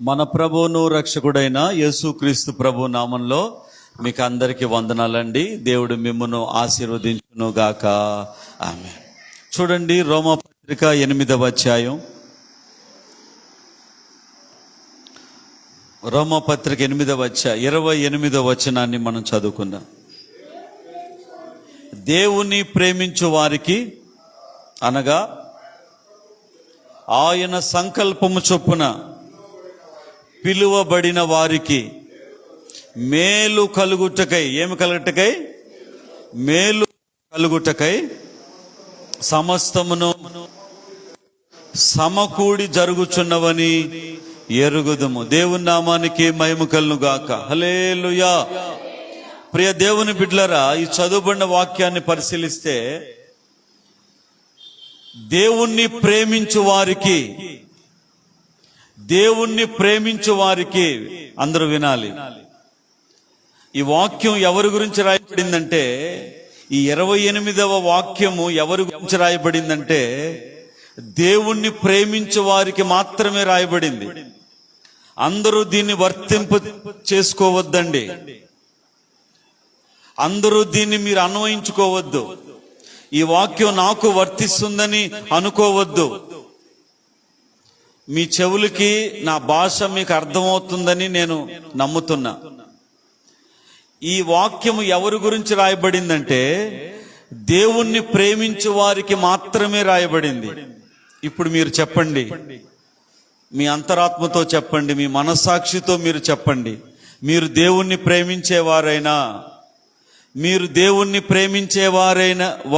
మన ప్రభువును రక్షకుడైన యేసుక్రీస్తు ప్రభు నామంలో మీకు అందరికీ వందనాలండి. దేవుడు మిమ్మును ఆశీర్వదించును గాక. ఆమేన్. చూడండి, రోమాపత్రిక 8వ అధ్యాయం. రోమాపత్రిక 8వ అధ్యాయం 28వ వచనాన్ని మనం చదువుకుందాం. దేవుని ప్రేమించు వారికి అనగా ఆయన సంకల్పము చొప్పున పిలువబడిన వారికి మేలు కలుగుటకై, ఏమి కలుగుటకై? మేలు కలుగుటకై సమస్తమును సమకూడి జరుగుచున్నవని ఎరుగుదుము. దేవుని నామానికి మహిమ కలుగును గాక. హల్లెలూయా. ప్రియ దేవుని బిడ్డలారా, ఈ చదువుబడిన వాక్యాన్ని పరిశీలిస్తే దేవుణ్ణి ప్రేమించు వారికి అందరూ వినాలి. ఈ వాక్యం ఎవరి గురించి రాయబడిందంటే, ఈ 28వ వాక్యము ఎవరి గురించి రాయబడిందంటే దేవుణ్ణి ప్రేమించు వారికి మాత్రమే రాయబడింది. అందరూ దీన్ని వర్తింప చేసుకోవద్దండి. అందరూ దీన్ని మీరు అన్వయించుకోవద్దు. ఈ వాక్యం నాకు వర్తిస్తుందని అనుకోవద్దు. మీ చెవులకి నా భాష మీకు అర్థమవుతుందని నేను నమ్ముతున్నా. ఈ వాక్యము ఎవరి గురించి రాయబడిందంటే దేవుణ్ణి ప్రేమించు వారికి మాత్రమే రాయబడింది. ఇప్పుడు మీరు చెప్పండి, మీ అంతరాత్మతో చెప్పండి, మీ మనస్సాక్షితో మీరు చెప్పండి, మీరు దేవుణ్ణి ప్రేమించేవారైనా? మీరు దేవుణ్ణి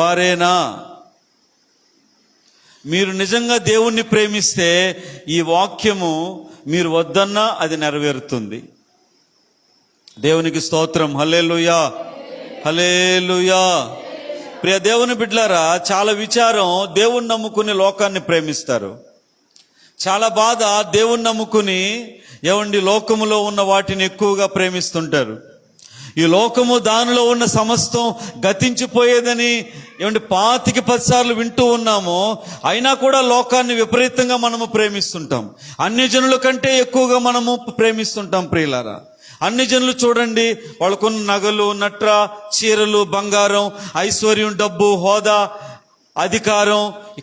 వారేనా? మీరు నిజంగా దేవుణ్ణి ప్రేమిస్తే ఈ వాక్యము మీరు వద్దన్నా అది నెరవేరుతుంది. దేవునికి స్తోత్రం. హల్లెలూయా, హల్లెలూయా. ప్రియ దేవుని బిడ్డలారా, చాలా విచారం దేవుణ్ణి నమ్ముకుని లోకాన్ని ప్రేమిస్తారు. చాలా బాధ దేవుణ్ణి నమ్ముకుని లోకములో ఉన్న వాటిని ఎక్కువగా ప్రేమిస్తుంటారు. ఈ లోకము దానిలో ఉన్న సమస్తం గతించిపోయేదని 25-10 సార్లు వింటూ ఉన్నాము. అయినా కూడా లోకాన్ని విపరీతంగా మనము ప్రేమిస్తుంటాం. అన్ని జనుల కంటే ఎక్కువగా మనము ప్రేమిస్తుంటాం. ప్రియులారా, అన్ని జనులు చూడండి, వాళ్ళకున్న నగలు, నట్ర, చీరలు, బంగారం, ఐశ్వర్యం, డబ్బు, హోదా, అధికారం,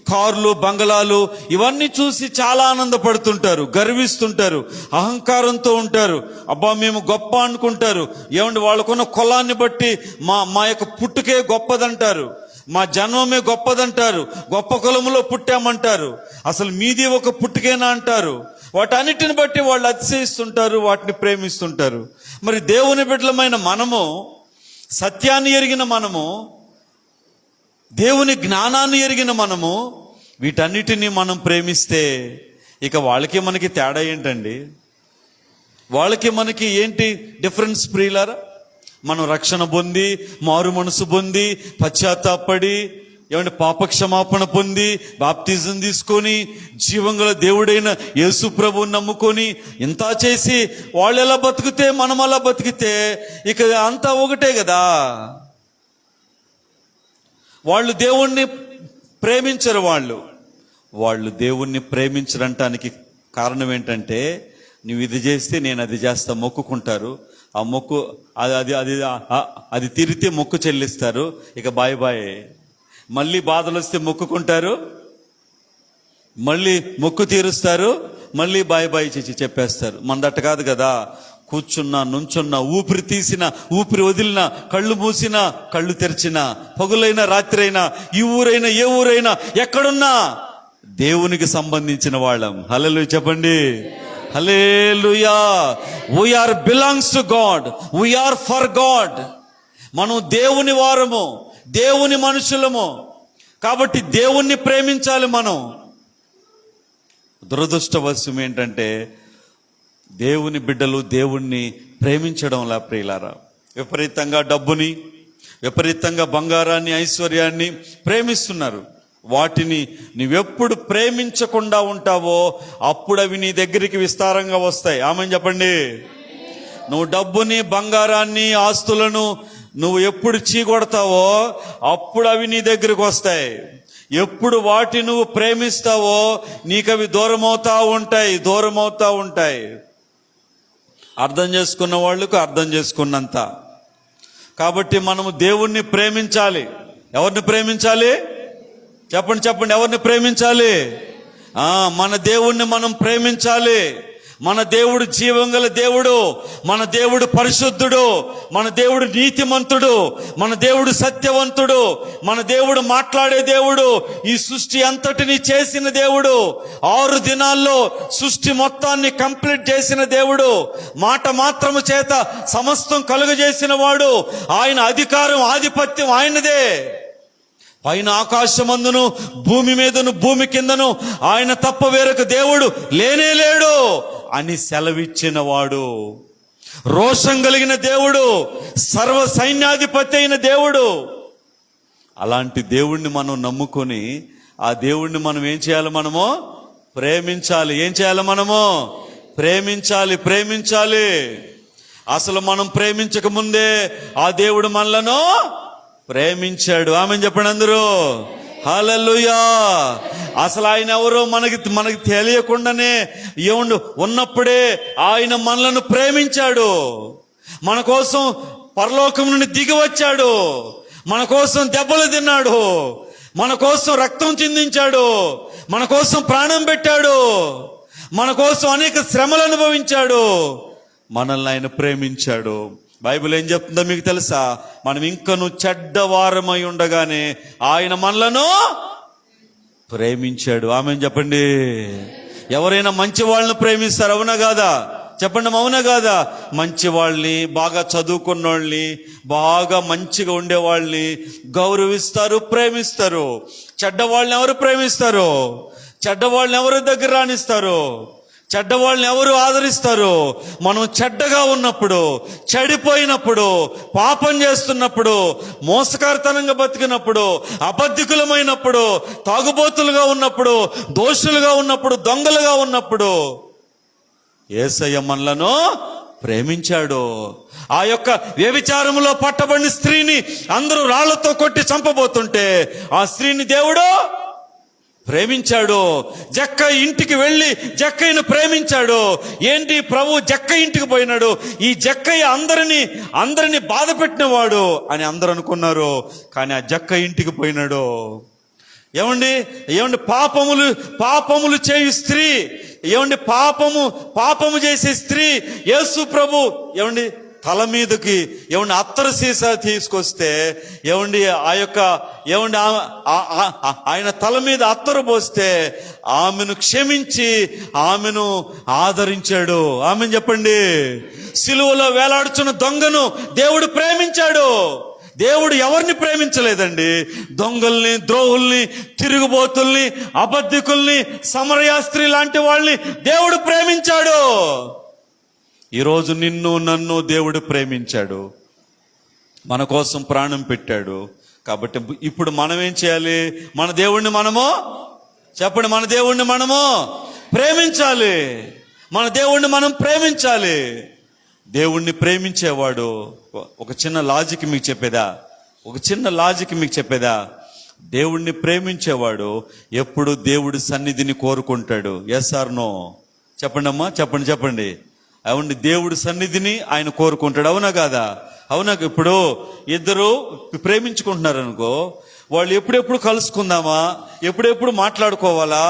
కార్లు, బంగళాలు, ఇవన్నీ చూసి చాలా ఆనందపడుతుంటారు, గర్విస్తుంటారు, అహంకారంతో ఉంటారు. అబ్బా మేము గొప్ప అనుకుంటారు. వాళ్ళకున్న కులాన్ని బట్టి మా యొక్క పుట్టుకే గొప్పదంటారు, మా జన్మమే గొప్పదంటారు, గొప్ప కులములో పుట్టామంటారు, అసలు మీది ఒక పుట్టుకేనా అంటారు. వాటన్నిటిని బట్టి వాళ్ళు అతిశయిస్తుంటారు, వాటిని ప్రేమిస్తుంటారు. మరి దేవుని బిడ్డలమైన మనము, సత్యాన్ని ఎరిగిన మనము, దేవుని జ్ఞానాన్ని ఎరిగిన మనము, వీటన్నిటినీ మనం ప్రేమిస్తే ఇక వాళ్ళకి మనకి తేడా ఏంటండి? వాళ్ళకి మనకి ఏంటి డిఫరెన్స్? ప్రియులారా, మనం రక్షణ పొంది, మారు మనసు పొంది, పశ్చాత్తాపడి, పాపక్షమాపణ పొంది, బాప్తిజం తీసుకొని, జీవంగల దేవుడైన యేసు ప్రభువుని నమ్ముకొని ఇంత చేసి వాళ్ళు ఎలా బతికితే మనం అలా బతికితే ఇక అంతా ఒకటే కదా. వాళ్ళు దేవుణ్ణి ప్రేమించరు. వాళ్ళు దేవుణ్ణి ప్రేమించడానికి కారణం ఏంటంటే, నువ్వు ఇది చేస్తే నేను అది చేస్తా మొక్కుకుంటారు. ఆ మొక్కు అది తీరితే మొక్కు చెల్లిస్తారు. ఇక బాయ్ బాయ్. మళ్ళీ బాధలు వస్తే మొక్కుకుంటారు, మళ్ళీ మొక్కు తీరుస్తారు, మళ్ళీ బాయ్ బాయ్ చెప్పేస్తారు. మనదట్ట కాదు కదా. కూర్చున్నా, నుంచున్నా, ఊపిరి తీసినా, ఊపిరి వదిలినా, కళ్ళు మూసినా, కళ్ళు తెరిచినా, పగులైనా రాత్రైనా, ఈ ఊరైనా ఏ ఊరైనా ఎక్కడున్నా దేవునికి సంబంధించిన వాళ్ళం. హల్లెలూయా చెప్పండి. Hallelujah. We are belongs to God, we are for God. మనం దేవుని వారము, దేవుని మనుషులము. కాబట్టి దేవుణ్ణి ప్రేమించాలి మనం. దురదృష్టవశం ఏంటంటే దేవుని బిడ్డలు దేవుణ్ణి ప్రేమించడంలా ప్రియులారా, విపరీతంగా డబ్బుని, విపరీతంగా బంగారాన్ని, ఐశ్వర్యాన్ని ప్రేమిస్తున్నారు. వాటిని నువ్వెప్పుడు ప్రేమించకుండా ఉంటావో అప్పుడు అవి నీ దగ్గరికి విస్తారంగా వస్తాయి. ఆమేన్ చెప్పండి. నువ్వు డబ్బుని, బంగారాన్ని, ఆస్తులను నువ్వు ఎప్పుడు చీకొడతావో అప్పుడు అవి నీ దగ్గరికి వస్తాయి. ఎప్పుడు వాటి నువ్వు ప్రేమిస్తావో నీకు అవి దూరమవుతా ఉంటాయి. అర్థం చేసుకున్న వాళ్ళకు అర్థం చేసుకున్నంత. కాబట్టి మనము దేవుణ్ణి ప్రేమించాలి. ఎవరిని ప్రేమించాలి? చెప్పండి చెప్పండి, ఎవరిని ప్రేమించాలి? మన దేవుణ్ణి మనం ప్రేమించాలి. మన దేవుడు జీవం గల దేవుడు, మన దేవుడు పరిశుద్ధుడు, మన దేవుడు నీతిమంతుడు, మన దేవుడు సత్యవంతుడు, మన దేవుడు మాట్లాడే దేవుడు, ఈ సృష్టి అంతటిని చేసిన దేవుడు, 6 దినాల్లో సృష్టి మొత్తాన్ని కంప్లీట్ చేసిన దేవుడు, మాట మాత్రము చేత సమస్తం కలుగజేసిన వాడు. ఆయన అధికారం ఆధిపత్యం ఆయనదే. పైన ఆకాశమందును భూమి మీదను భూమి కిందను ఆయన తప్ప వేరొక దేవుడు లేనే లేడు అని సెలవిచ్చిన వాడు. రోషం కలిగిన దేవుడు, సర్వ సైన్యాధిపతి అయిన దేవుడు. అలాంటి దేవుణ్ణి మనం నమ్ముకొని ఆ దేవుణ్ణి మనం ఏం చేయాలి? మనము ప్రేమించాలి. ఏం చేయాలి? మనము ప్రేమించాలి. అసలు మనం ప్రేమించక ముందే ఆ దేవుడు మనలను ప్రేమించాడు. ఆమేన్ చెప్పండి అందరూ. హల్లెలూయా. అసలు ఆయన ఎవరో మనకి తెలియకుండానే ఉన్నప్పుడే ఆయన మనలను ప్రేమించాడు. మన కోసం పరలోకం నుండి దిగి వచ్చాడు. మన కోసం దెబ్బలు తిన్నాడు. మన కోసం రక్తం చిందించాడు. మన కోసం ప్రాణం పెట్టాడు. మన కోసం అనేక శ్రమలు అనుభవించాడు. మనల్ని ఆయన ప్రేమించాడు. బైబిల్ ఏం చెప్తుందో మీకు తెలుసా? మనం ఇంకను చెడ్డవారమై ఉండగానే ఆయన మనలను ప్రేమించాడు. ఆమేన్ చెప్పండి. ఎవరైనా మంచి వాళ్ళని ప్రేమిస్తారు, అవునా కాదా? చెప్పండి, అవునా కాదా? మంచి వాళ్ళని, బాగా చదువుకున్న వాళ్ళని, బాగా మంచిగా ఉండే వాళ్ళని గౌరవిస్తారు, ప్రేమిస్తారు. చెడ్డవాళ్ళని ఎవరు ప్రేమిస్తారు? చెడ్డవాళ్ళని ఎవరు దగ్గర రానిస్తారు? చెడ్డవాళ్ళని ఎవరు ఆదరిస్తారు? మనం చెడ్డగా ఉన్నప్పుడు, చెడిపోయినప్పుడు, పాపం చేస్తున్నప్పుడు, మోసకారితనంగా బతికినప్పుడు, అబద్ధికులమైనప్పుడు, తాగుబోతులుగా ఉన్నప్పుడు, దోషులుగా ఉన్నప్పుడు, దొంగలుగా ఉన్నప్పుడు యేసయ్య మనలను ప్రేమించాడు. ఆ యొక్క వ్యభిచారములో పట్టబడిన స్త్రీని అందరూ రాళ్లతో కొట్టి చంపబోతుంటే ఆ స్త్రీని దేవుడు ప్రేమించాడు. జక్కయ్య ఇంటికి వెళ్ళి జక్కయ్యను ప్రేమించాడు. ఏంటి ప్రభు జక్కయ్య ఇంటికి పోయినాడు, ఈ జక్కయ్య అందరినీ బాధ పెట్టినవాడు అని అందరూ అనుకున్నారు. కానీ ఆ జక్కయ్య ఇంటికి పోయినాడు. ఏమండి పాపములు చేయు స్త్రీ, పాపము చేసే స్త్రీ యేసు ప్రభు తల మీదకి అత్తరు సీసా తీసుకొస్తే ఆయన తల మీద అత్తరు పోస్తే ఆమెను క్షమించి ఆమెను ఆదరించాడు. ఆమెను చెప్పండి. సిలువలో వేలాడుచున్న దొంగను దేవుడు ప్రేమించాడు. దేవుడు ఎవరిని ప్రేమించలేదండి? దొంగల్ని, ద్రోహుల్ని, తిరుగుబోతుల్ని, అబద్ధికుల్ని, సమరయ స్త్రీ లాంటి వాళ్ళని దేవుడు ప్రేమించాడు. ఈరోజు నిన్ను నన్ను దేవుడు ప్రేమించాడు, మన కోసం ప్రాణం పెట్టాడు. కాబట్టి ఇప్పుడు మనం ఏం చేయాలి? మన దేవుణ్ణి మనము చెప్పండి, మన దేవుణ్ణి మనము ప్రేమించాలి. మన దేవుణ్ణి మనం ప్రేమించాలి. దేవుణ్ణి ప్రేమించేవాడు ఒక చిన్న లాజిక్ మీకు చెప్పేదా? దేవుణ్ణి ప్రేమించేవాడు ఎప్పుడు దేవుడి సన్నిధిని కోరుకుంటాడు. Yes or no? చెప్పండి అమ్మా, చెప్పండి. అవును, దేవుడి సన్నిధిని ఆయన కోరుకుంటాడు. అవునా కాదా? అవునా? ఇప్పుడు ఇద్దరు ప్రేమించుకుంటున్నారు అనుకో, వాళ్ళు ఎప్పుడెప్పుడు కలుసుకుందామా, ఎప్పుడెప్పుడు మాట్లాడుకోవాలా,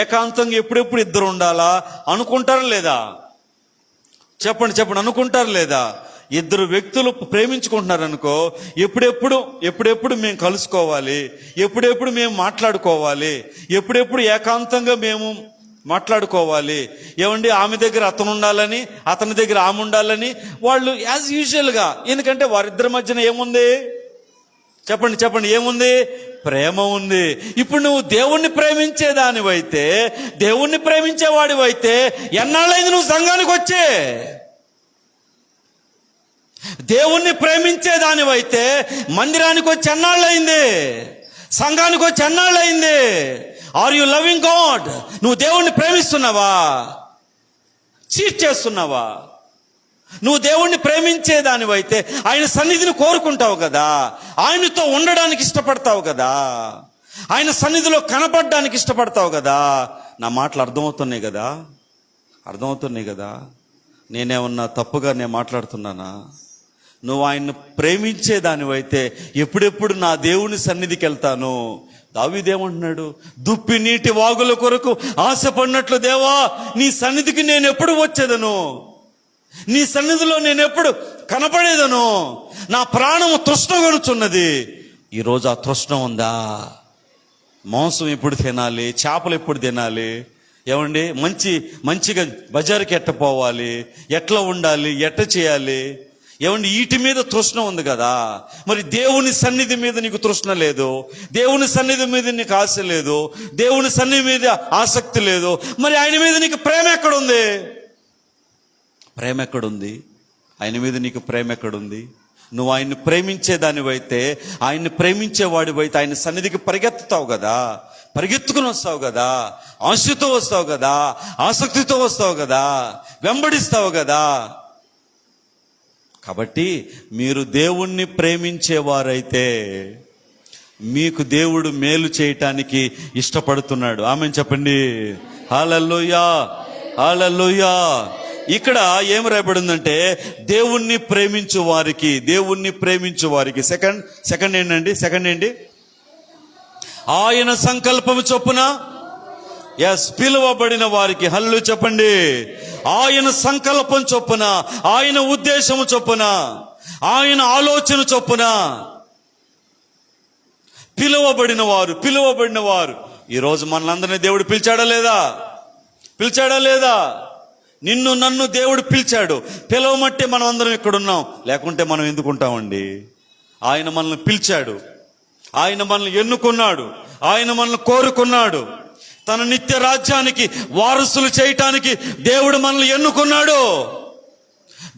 ఏకాంతంగా ఎప్పుడెప్పుడు ఇద్దరు ఉండాలా అనుకుంటారా లేదా? చెప్పండి, అనుకుంటారు లేదా? ఇద్దరు వ్యక్తులు ప్రేమించుకుంటున్నారు అనుకో, ఎప్పుడెప్పుడు మేము కలుసుకోవాలి, ఎప్పుడెప్పుడు మేము మాట్లాడుకోవాలి, ఎప్పుడెప్పుడు ఏకాంతంగా మేము మాట్లాడుకోవాలి. ఆమె దగ్గర అతను ఉండాలని, అతని దగ్గర ఆమె ఉండాలని వాళ్ళు యాజ్ యూజువల్గా. ఎందుకంటే వారిద్దరి మధ్యన ఏముంది? చెప్పండి, ఏముంది? ప్రేమ ఉంది. ఇప్పుడు నువ్వు దేవుణ్ణి ప్రేమించేదానివైతే, దేవుణ్ణి ప్రేమించేవాడివైతే ఎన్నాళ్ళైంది నువ్వు సంఘానికి వచ్చే? దేవుణ్ణి ప్రేమించేదానివైతే మందిరానికి వచ్చి ఎన్నాళ్ళైంది? సంఘానికి వచ్చి ఎన్నాళ్ళైంది? Are you loving God? నువ్వు దేవుణ్ణి ప్రేమిస్తున్నావా? చీట్ చేస్తున్నావా? నువ్వు దేవుణ్ణి ప్రేమించేదానివైతే ఆయన సన్నిధిని కోరుకుంటావు కదా, ఆయనతో ఉండడానికి ఇష్టపడతావు కదా, ఆయన సన్నిధిలో కనపడడానికి ఇష్టపడతావు కదా. నా మాటలు అర్థమవుతున్నాయి కదా? నేనేమన్నా తప్పుగా నేను మాట్లాడుతున్నానా? నువ్వు ఆయన్ని ప్రేమించే దానివైతే ఎప్పుడెప్పుడు నా దేవుని సన్నిధికి వెళ్తాను. దావీదేమంటున్నాడు? దుప్పి నీటి వాగుల కొరకు ఆశపడినట్లు దేవా నీ సన్నిధికి నేను ఎప్పుడు వచ్చేదను, నీ సన్నిధిలో నేను ఎప్పుడు కనపడేదను, నా ప్రాణము తృష్ణగొనుచున్నది. ఈరోజు ఆ తృష్ణ ఉందా? మాంసం ఎప్పుడు తినాలి, చేపలు ఎప్పుడు తినాలి, ఏమండి మంచిగా బజారుకి ఎట్ట పోవాలి, ఎట్లా ఉండాలి, ఎట్ట చేయాలి, ఏమండి వీటి మీద తృష్ణ ఉంది కదా. మరి దేవుని సన్నిధి మీద నీకు తృష్ణ లేదు, దేవుని సన్నిధి మీద నీకు ఆశ లేదు, దేవుని సన్నిధి మీద ఆసక్తి లేదు, మరి ఆయన మీద నీకు ప్రేమ ఎక్కడుంది? ప్రేమ ఎక్కడుంది? ఆయన మీద నీకు ప్రేమ ఎక్కడుంది? నువ్వు ఆయన్ని ప్రేమించేదానివైతే, ఆయన్ని ప్రేమించేవాడివైతే ఆయన సన్నిధికి పరిగెత్తుతావు కదా, పరిగెత్తుకుని వస్తావు కదా, ఆశతో వస్తావు కదా, ఆసక్తితో వస్తావు కదా, వెంబడిస్తావు కదా. కాబట్టి మీరు దేవుణ్ణి ప్రేమించేవారైతే మీకు దేవుడు మేలు చేయటానికి ఇష్టపడుతున్నాడు. ఆమేన్ చెప్పండి. హల్లెలూయా, హల్లెలూయా. ఇక్కడ ఏం రాయబడిందంటే దేవుణ్ణి ప్రేమించు వారికి, దేవుణ్ణి ప్రేమించు వారికి. సెకండ్ ఏంటి? ఆయన సంకల్పము చొప్పున పిలువబడిన వారికి. హల్లెలూయా చెప్పండి. ఆయన సంకల్పం చొప్పున, ఆయన ఉద్దేశము చొప్పున, ఆయన ఆలోచన చొప్పున పిలువబడిన వారు. ఈరోజు మనలందరినీ దేవుడు పిలిచాడా లేదా? నిన్ను నన్ను దేవుడు పిలిచాడు. పిలవమట్టే మనం అందరం ఇక్కడ ఉన్నాం, లేకుంటే మనం ఎందుకుంటామండి? ఆయన మనల్ని పిలిచాడు, ఆయన మనల్ని ఎన్నుకున్నాడు, ఆయన మనల్ని కోరుకున్నాడు. తన నిత్య రాజ్యానికి వారసులు చేయటానికి దేవుడు మనల్ని ఎన్నుకున్నాడు,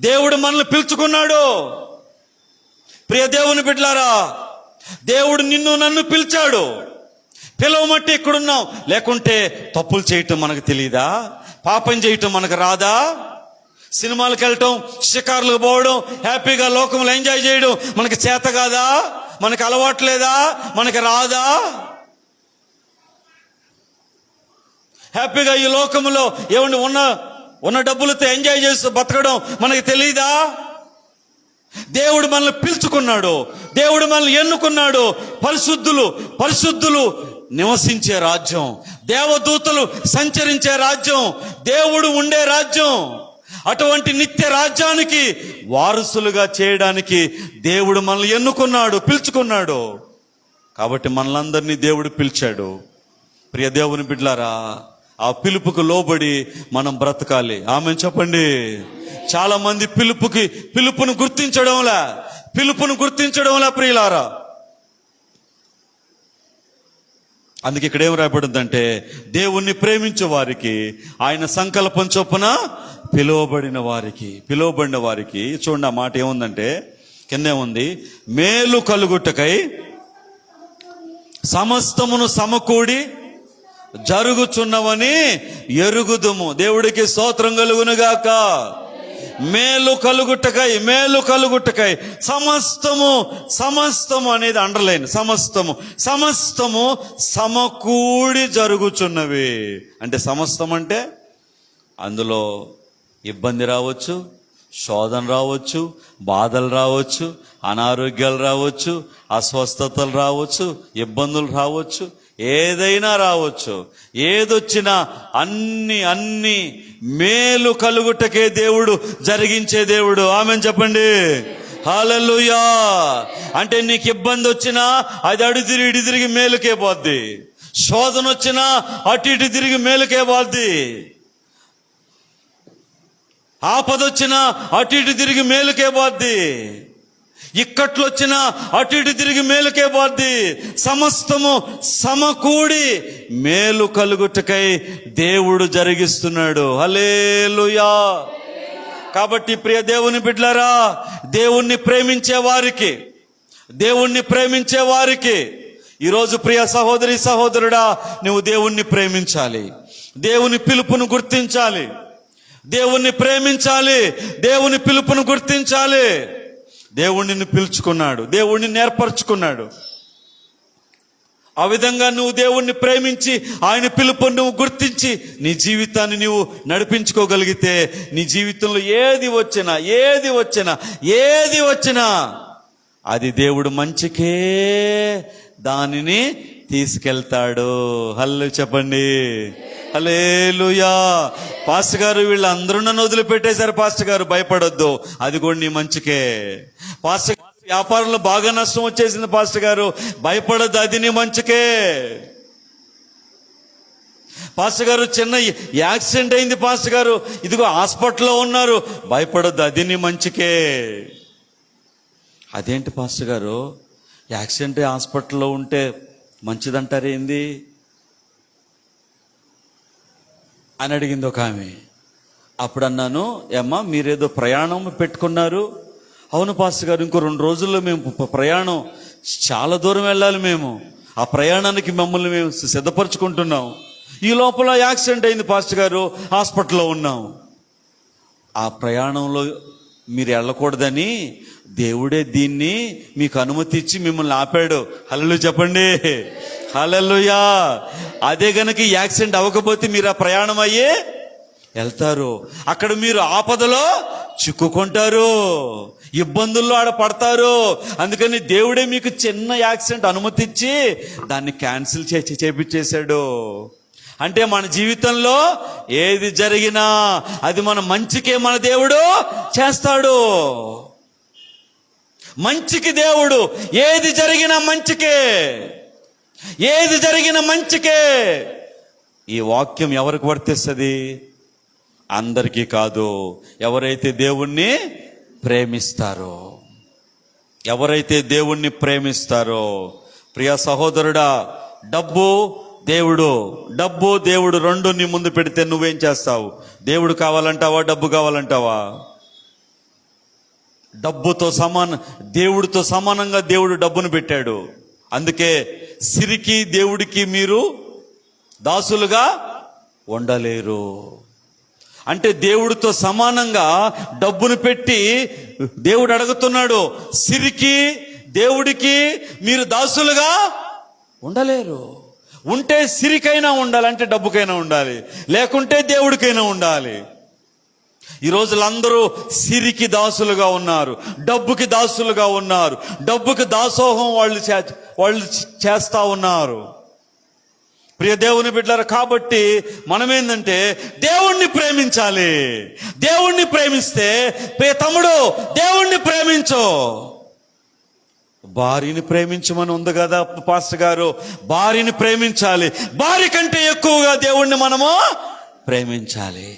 దేవుడు మనల్ని పిలుచుకున్నాడు. ప్రియ దేవుని బిడ్డలారా, దేవుడు నిన్ను నన్ను పిలిచాడు. పిలవమట్టి ఇక్కడున్నాం, లేకుంటే తప్పులు చేయటం మనకు తెలియదా? పాపం చేయటం మనకు రాదా? సినిమాలకు వెళ్ళటం, షికార్లకు పోవడం, హ్యాపీగా లోకంలో ఎంజాయ్ చేయడం మనకి చేత కాదా? మనకు అలవాట్లేదా? మనకి రాదా? హ్యాపీగా ఈ లోకంలో ఏమండి ఉన్న డబ్బులతో ఎంజాయ్ చేస్తూ బతకడం మనకి తెలియదా? దేవుడు మనల్ని పిలుచుకున్నాడు, దేవుడు మనల్ని ఎన్నుకున్నాడు. పరిశుద్ధులు నివసించే రాజ్యం, దేవదూతలు సంచరించే రాజ్యం, దేవుడు ఉండే రాజ్యం. అటువంటి నిత్య రాజ్యానికి వారసులుగా చేయడానికి దేవుడు మనల్ని ఎన్నుకున్నాడు, పిలుచుకున్నాడు. కాబట్టి మనలందరినీ దేవుడు పిలిచాడు. ప్రియ దేవుని బిడ్డలారా, ఆ పిలుపుకు లోబడి మనం బ్రతకాలి. ఆమెన్ చెప్పండి. చాలా మంది పిలుపును గుర్తించడంలా ప్రియులారా. అందుకే ఇక్కడ ఏం రాయబడిందంటే దేవుణ్ణి ప్రేమించే వారికి, ఆయన సంకల్పం చొప్పున పిలువబడిన వారికి. చూడండి ఆ మాట ఏముందంటే కిందే ఉంది, మేలు కలుగుటకై సమస్తమును సమకూడి జరుగుచున్నవని ఎరుగుదుము. దేవుడికి స్తోత్రం కలుగునుగాక. మేలు కలుగుటకై సమస్తము అనేది అండర్లైన్. సమస్తము సమకూడి జరుగుచున్నవి అంటే, సమస్తం అంటే అందులో ఇబ్బంది రావచ్చు, శోధన రావచ్చు, బాధలు రావచ్చు, అనారోగ్యాలు రావచ్చు, అస్వస్థతలు రావచ్చు, ఇబ్బందులు రావచ్చు, ఏదైనా రావచ్చు. ఏదొచ్చినా అన్ని మేలు కలుగుటకే దేవుడు జరిగించే దేవుడు. ఆమెన్ చెప్పండి. హల్లెలూయా. అంటే నీకు ఇబ్బంది వచ్చినా అది ఇటు తిరిగి మేలుకే పోద్ది. శోధన వచ్చినా ఇటు తిరిగి మేలుకే పోద్ది. ఆపదొచ్చినా ఇటు తిరిగి మేలుకే పోద్ది. ఇక్కట్లు వచ్చినా ఇటు తిరిగి మేలుకే పోద్ది. సమస్తము సమకూడి మేలు కలుగుటకై దేవుడు జరిగిస్తున్నాడు. హల్లెలూయా. కాబట్టి ప్రియ దేవుని బిడ్డలారా, దేవుణ్ణి ప్రేమించే వారికి ఈరోజు ప్రియ సహోదరి సహోదరుడా, నువ్వు దేవుణ్ణి ప్రేమించాలి, దేవుని పిలుపును గుర్తించాలి, దేవుణ్ణి ప్రేమించాలి, దేవుని పిలుపును గుర్తించాలి. దేవుణ్ణి పిలుచుకున్నాడు, దేవుణ్ణి నేర్పరచుకున్నాడు. ఆ విధంగా నువ్వు దేవుణ్ణి ప్రేమించి ఆయన పిలుపుని నువ్వు గుర్తించి నీ జీవితాన్ని నువ్వు నడిపించుకోగలిగితే నీ జీవితంలో ఏది వచ్చినా అది దేవుడు మంచికే దానిని తీసుకెళ్తాడు. హల్లెలూయా చెప్పండి. హల్లెలూయా. పాస్టర్ గారు వీళ్ళందరూ నన్ను వదిలిపెట్టేశారు పాస్టర్ గారు, భయపడొద్దు, అది కూడా నీ మంచికే. పాస్టర్ వ్యాపారంలో బాగా నష్టం వచ్చేసింది పాస్టర్ గారు, భయపడొద్దు, అది నీ మంచికే. పాస్టర్ గారు చిన్న యాక్సిడెంట్ అయింది పాస్టర్ గారు, ఇదిగో హాస్పిటల్లో ఉన్నారు, భయపడొద్దు, అది నీ మంచికే. అదేంటి పాస్టర్ గారు, యాక్సిడెంట్ హాస్పిటల్లో ఉంటే మంచిదంటారేంది అని అడిగింది ఒక ఆమె. అప్పుడు అన్నాను, ఏమ్మా మీరేదో ప్రయాణం పెట్టుకున్నారు. అవును పాస్టర్ గారు, ఇంకో 2 రోజుల్లో మేము ప్రయాణం, చాలా దూరం వెళ్ళాలి, మేము ఆ ప్రయాణానికి మమ్మల్ని మేము సిద్ధపరచుకుంటున్నాం. ఈ లోపల యాక్సిడెంట్ అయింది పాస్టర్ గారు, హాస్పిటల్లో ఉన్నాం. ఆ ప్రయాణంలో మీరు వెళ్ళకూడదని దేవుడే దీన్ని మీకు అనుమతి ఇచ్చి మిమ్మల్ని ఆపాడు. హల్లెలూయా చెప్పండి. హల్లెలూయా. అదే గనక యాక్సిడెంట్ అవ్వకపోతే మీరు ఆ ప్రయాణం అయ్యే వెళ్తారు, అక్కడ మీరు ఆపదలో చిక్కుకుంటారు, ఇబ్బందుల్లో ఆడ పడతారు. అందుకని దేవుడే మీకు చిన్న యాక్సిడెంట్ అనుమతి ఇచ్చి దాన్ని క్యాన్సిల్ చేపించేశాడు. అంటే మన జీవితంలో ఏది జరిగినా అది మన మంచికే మన దేవుడు చేస్తాడు. మంచికి దేవుడు, ఏది జరిగినా మంచికే, ఏది జరిగినా మంచికే. ఈ వాక్యం ఎవరికి వర్తిస్తుంది? అందరికీ కాదు. ఎవరైతే దేవుణ్ణి ప్రేమిస్తారో, ఎవరైతే దేవుణ్ణి ప్రేమిస్తారో. ప్రియ సహోదరుడా, డబ్బు దేవుడు రెండు నీ ముందు పెడితే నువ్వేం చేస్తావు? దేవుడు కావాలంటావా, డబ్బు కావాలంటావా? దేవుడితో సమానంగా దేవుడు డబ్బును పెట్టాడు. అందుకే సిరికి దేవుడికి మీరు దాసులుగా ఉండలేరు. అంటే దేవుడితో సమానంగా డబ్బును పెట్టి దేవుడు అడుగుతున్నాడు, సిరికి దేవుడికి మీరు దాసులుగా ఉండలేరు. ఉంటే సిరికైనా ఉండాలి, అంటే డబ్బుకైనా ఉండాలి, లేకుంటే దేవుడికైనా ఉండాలి. ఈ రోజులందరూ సిరికి దాసులుగా ఉన్నారు, డబ్బుకి దాసులుగా ఉన్నారు, డబ్బుకి దాసోహం వాళ్ళు చేస్తా ఉన్నారు. ప్రియ దేవుని బిడ్డలారా, కాబట్టి మనమేందంటే దేవుణ్ణి ప్రేమించాలి. దేవుణ్ణి ప్రేమిస్తే, ప్రియ తమ్ముడు దేవుణ్ణి ప్రేమించు. భార్యని ప్రేమించమని ఉంది కదా పాస్టర్ గారు, భార్యని ప్రేమించాలి. భార్య కంటే ఎక్కువగా దేవుణ్ణి మనము ప్రేమించాలి.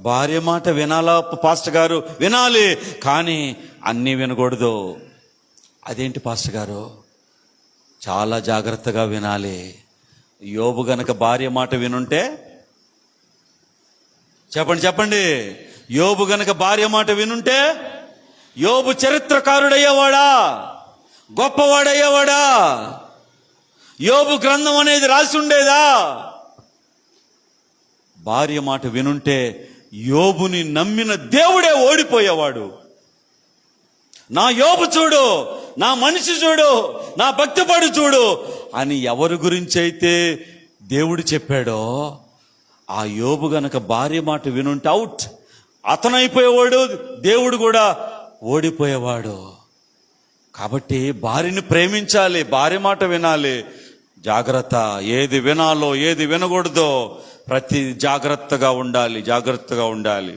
భార్య మాట వినాలా పాస్టర్ గారు? వినాలి, కానీ అన్నీ వినకూడదు. అదేంటి పాస్టర్ గారు? చాలా జాగ్రత్తగా వినాలి. యోబు గనక భార్య మాట వినుంటే, చెప్పండి, యోబు గనక భార్య మాట వినుంటే యోబు చరిత్రకారుడయ్యేవాడా, గొప్పవాడయ్యేవాడా? యోబు గ్రంథం అనేది రాసి ఉండేదా? భార్య మాట వినుంటే యోబుని నమ్మిన దేవుడే ఓడిపోయేవాడు. నా యోబు చూడు, నా మనిషి చూడు, నా భక్తిపడు చూడు అని ఎవరి గురించి అయితే దేవుడు చెప్పాడో, ఆ యోబు గనక భార్య మాట వినుంటే అవుట్, అతనైపోయేవాడు, దేవుడు కూడా ఓడిపోయేవాడు. కాబట్టి భార్యని ప్రేమించాలి, భార్య మాట వినాలి. జాగ్రత్త, ఏది వినాలో ఏది వినకూడదో ప్రతి జాగ్రత్తగా ఉండాలి.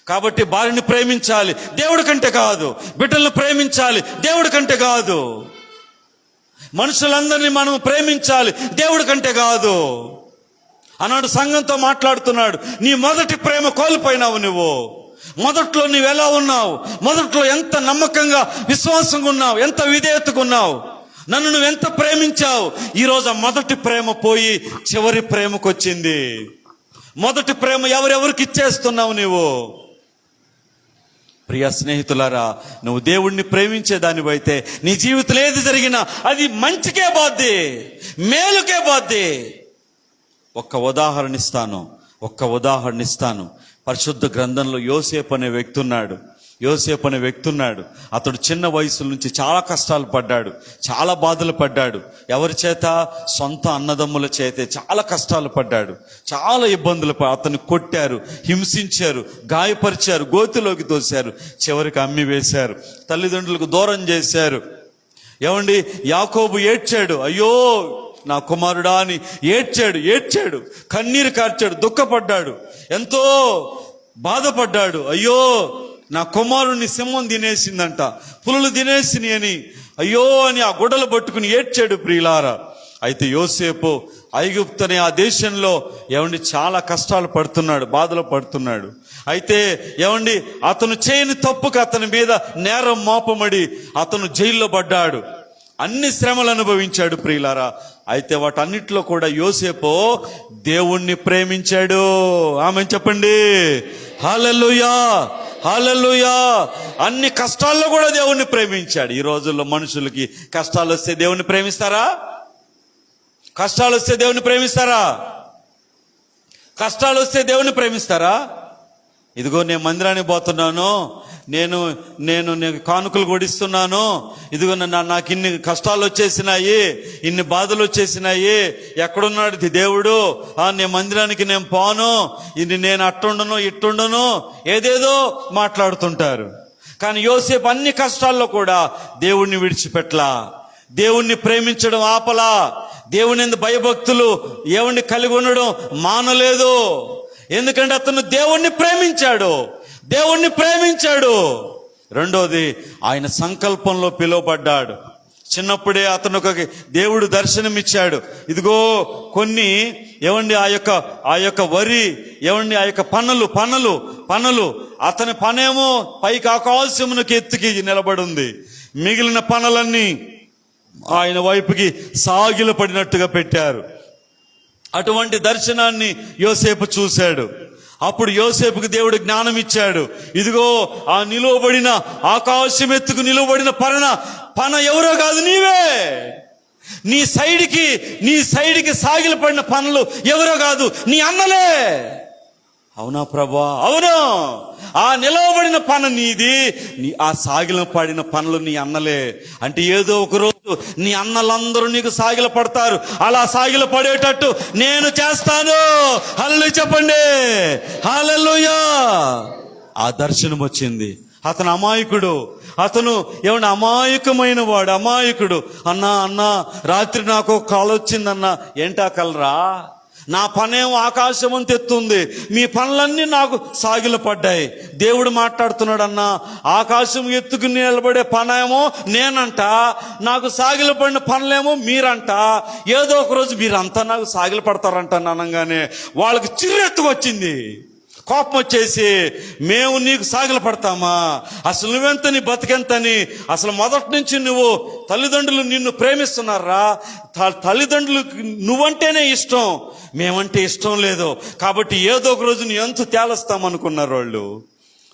కాబట్టి భార్యని ప్రేమించాలి, దేవుడి కంటే కాదు. బిడ్డలను ప్రేమించాలి, దేవుడి కంటే కాదు. మనుషులందరినీ మనం ప్రేమించాలి, దేవుడి కంటే కాదు. అన్నాడు సంఘంతో మాట్లాడుతున్నాడు, నీ మొదటి ప్రేమ కోల్పోయినావు నువ్వు. మొదట్లో నువ్వు ఎలా ఉన్నావు? మొదట్లో ఎంత నమ్మకంగా, విశ్వాసంగా ఉన్నావు, ఎంత విధేయతగా ఉన్నావు, నన్ను నువ్వు ఎంత ప్రేమించావు. ఈరోజు ఆ మొదటి ప్రేమ పోయి చివరి ప్రేమకు వచ్చింది. మొదటి ప్రేమ ఎవరెవరికి ఇచ్చేస్తున్నావు నువ్వు? ప్రియ స్నేహితులారా, నువ్వు దేవుణ్ణి ప్రేమించే దానివైతే నీ జీవితంలో ఏది జరిగినా అది మంచికే పోద్ది, మేలుకే పోద్ది. ఒక్క ఉదాహరణ ఇస్తాను. పరిశుద్ధ గ్రంథంలో యోసేపు అనే వ్యక్తి ఉన్నాడు. యోసేపు అనే వ్యక్తి ఉన్నాడు. అతడు చిన్న వయసు నుంచి చాలా కష్టాలు పడ్డాడు, చాలా బాధలు పడ్డాడు. ఎవరి చేత? సొంత అన్నదమ్ముల చేతే చాలా కష్టాలు పడ్డాడు, చాలా ఇబ్బందులు. అతన్ని కొట్టారు, హింసించారు, గాయపరిచారు, గోతిలోకి తోశారు, చివరికి అమ్మి వేశారు, తల్లిదండ్రులకు దూరం చేశారు. ఏమండి, యాకోబు ఏడ్చాడు, అయ్యో నా కుమారుడా అని ఏడ్చాడు, కన్నీరు కార్చాడు, దుఃఖపడ్డాడు, ఎంతో బాధపడ్డాడు. అయ్యో నా కుమారుణ్ణి సింహం తినేసిందంట, పులులు తినేసిని అని అయ్యో అని ఆ గుడ్డలు పట్టుకుని ఏడ్చాడు ప్రియులారా. అయితే యోసేపు ఐగుప్తు అనే ఆ దేశంలో ఏమండి చాలా కష్టాలు పడుతున్నాడు, బాధలు పడుతున్నాడు. అయితే ఏమండి అతను చేయని తప్పుకు అతని మీద నేరం మోపమడి అతను జైల్లో పడ్డాడు, అన్ని శ్రమలు అనుభవించాడు ప్రియులారా. అయితే వాటన్నిటిలో కూడా యోసేపు దేవుణ్ణి ప్రేమించాడు. ఆమెన్ చెప్పండి, హల్లెలూయా, హల్లెలూయా. అన్ని కష్టాల్లో కూడా దేవుణ్ణి ప్రేమించాడు. ఈ రోజుల్లో మనుషులకి కష్టాలు వస్తే దేవుణ్ణి ప్రేమిస్తారా? కష్టాలు వస్తే దేవుణ్ణి ప్రేమిస్తారా? కష్టాలు వస్తే దేవుణ్ణి ప్రేమిస్తారా? ఇదిగో నేను మందిరానికి పోతున్నాను, నేను కానుకలు కొడిస్తున్నాను, ఇదిగో నాకు ఇన్ని కష్టాలు వచ్చేసినాయి, ఇన్ని బాధలు వచ్చేసినాయి, ఎక్కడున్నాడు దేవుడు, నేను మందిరానికి నేను పోను, ఇది నేను అట్టుండను ఇట్టుండను, ఏదేదో మాట్లాడుతుంటారు. కానీ యోసేపు అన్ని కష్టాల్లో కూడా దేవుణ్ణి విడిచిపెట్టలా, దేవుణ్ణి ప్రేమించడం ఆపలా, దేవుని యందు భయభక్తులు ఏవన్నీ కలిగి ఉండడం మానలేదు. ఎందుకంటే అతను దేవుణ్ణి ప్రేమించాడు. రెండోది, ఆయన సంకల్పంలో పిలువబడ్డాడు. చిన్నప్పుడే అతను ఒక దేవుడు దర్శనమిచ్చాడు. ఇదిగో కొన్ని ఏమండి ఆ యొక్క వరి ఏమండి ఆ యొక్క పనులు అతని పనేమో పైకి ఆకాశమునకు ఎత్తుకి నిలబడి ఉంది, మిగిలిన పనులన్నీ ఆయన వైపుకి సాగిల పడినట్టుగా పెట్టారు. అటువంటి దర్శనాన్ని యోసేపు చూశాడు. అప్పుడు యోసేపుకి దేవుడు జ్ఞానం ఇచ్చాడు. ఇదిగో ఆ నిలువబడిన ఆకాశం ఎత్తుకు నిలువబడిన పన ఎవరో కాదు, నీవే. నీ సైడ్కి సాగిల పడిన పనులు ఎవరో కాదు, నీ అన్నలే. అవునా ప్రభా? అవును. ఆ నిలవబడిన పన నీది, ఆ సాగిల పడిన పనులు నీ అన్నలే. అంటే ఏదో ఒక రోజు నీ అన్నలందరూ నీకు సాగిల పడతారు. అలా సాగిల పడేటట్టు నేను చేస్తాను. హల్లెలూయా చెప్పండి, హల్లెలూయా. ఆ దర్శనం వచ్చింది. అతను అమాయకుడు, అతను ఏమన్నా అమాయకమైన వాడు, అమాయకుడు. అన్నా రాత్రి నాకు కల వచ్చిందన్నా. ఏంటా కలరా? నా పనేమో ఆకాశం అంత ఎత్తుంది, మీ పనులన్నీ నాకు సాగిల పడ్డాయి. దేవుడు మాట్లాడుతున్నాడు, అన్నా ఆకాశం ఎత్తుకుని నిలబడే పనేమో నేనంట, నాకు సాగిల పడిన పనులేమో మీరంట. ఏదో ఒక రోజు మీరంతా నాకు సాగిల పడతారంట అనగానే వాళ్ళకి చిర్రెత్తుకు వచ్చింది, కోపం వచ్చేసి, మేము నీకు సాగిల పడతామా? అసలు నువ్వెంత, నీ బతికెంతని? అసలు మొదటి నుంచి నువ్వు తల్లిదండ్రులు నిన్ను ప్రేమిస్తున్నారా? తల్లిదండ్రులు నువ్వంటేనే ఇష్టం, మేమంటే ఇష్టం లేదు. కాబట్టి ఏదో ఒక రోజు నీ ఎంత తేలుస్తామనుకున్నారు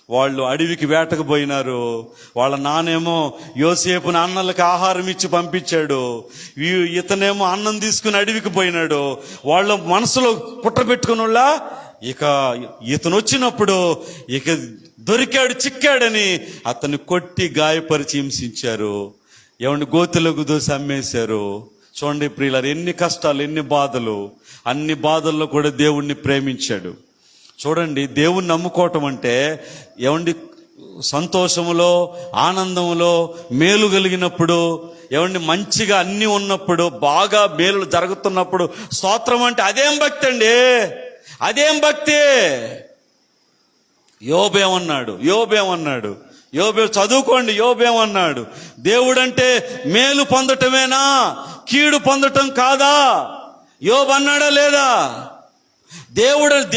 వాళ్ళు అడవికి వేటకు పోయినారు. వాళ్ళ నానేమో యోసేపుని అన్నలకు ఆహారం ఇచ్చి పంపించాడు, ఇతనేమో అన్నం తీసుకుని అడవికి పోయినాడు. వాళ్ళ మనసులో పుట్టబెట్టుకుని ఇక ఇతను వచ్చినప్పుడు ఇక దొరికాడు, చిక్కాడని అతన్ని కొట్టి గాయపరిచి హింసించారు. ఏమండి, గోతిలోకి దోసి అమ్మేశారు. చూడండి ప్రియులారు, ఎన్ని కష్టాలు, ఎన్ని బాధలు. అన్ని బాధల్లో కూడా దేవుణ్ణి ప్రేమించాడు. చూడండి, దేవుణ్ణి నమ్ముకోవటం అంటే ఏమండి, సంతోషములో, ఆనందంలో, మేలు కలిగినప్పుడు, ఏమండి మంచిగా అన్ని ఉన్నప్పుడు, బాగా మేలు జరుగుతున్నప్పుడు స్తోత్రం అంటే అదేం భక్తి అండి, అదేం భక్తి. యోబేమన్నాడు, యోబే చదువుకోండి, యోబేమన్నాడు, దేవుడంటే మేలు పొందటమేనా, కీడు పొందటం కాదా? యోబు అన్నాడా లేదా?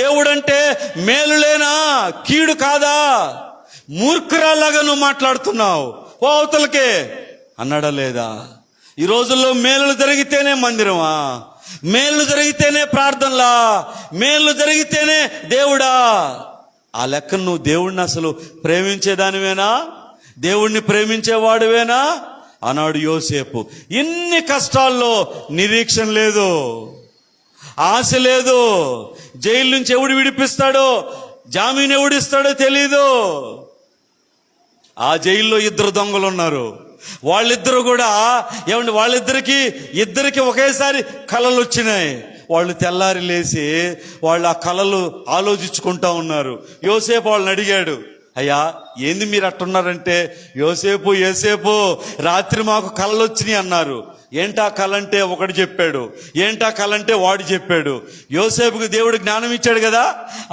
దేవుడంటే మేలులేనా, కీడు కాదా? మూర్ఖురాలాగా నువ్వు మాట్లాడుతున్నావు, ఓ అవతలకే అన్నాడా లేదా? ఈ రోజుల్లో మేలులు జరిగితేనే మందిరమా, మేలు జరిగితేనే ప్రార్థనలా, మేలు జరిగితేనే దేవుడా? ఆ లెక్క నువ్వు దేవుణ్ణి అసలు ప్రేమించేదానివేనా? దేవుణ్ణి ప్రేమించేవాడువేనా? అన్నాడు యోసేపు. ఇన్ని కష్టాల్లో నిరీక్షణ లేదు, ఆశ లేదు. జైలు నుంచి ఎవడు విడిపిస్తాడో, జామీన్ ఎవడిస్తాడో తెలీదు. ఆ జైల్లో 2 దొంగలు ఉన్నారు. వాళ్ళిద్దరూ కూడా ఏమండి, ఇద్దరికి ఒకేసారి కలలు వచ్చినాయి. వాళ్ళు తెల్లారి లేచి వాళ్ళు ఆ కలలు ఆలోచించుకుంటా ఉన్నారు. యోసేపు వాళ్ళని అడిగాడు, అయ్యా ఏంది మీరు అట్టున్నారంటే, యోసేపు రాత్రి మాకు కలలు వచ్చినాయి అన్నారు. ఏంటా కళ అంటే ఒకడు చెప్పాడు, ఏంటా కళ అంటే వాడు చెప్పాడు. యోసేపుకి దేవుడు జ్ఞానం ఇచ్చాడు కదా,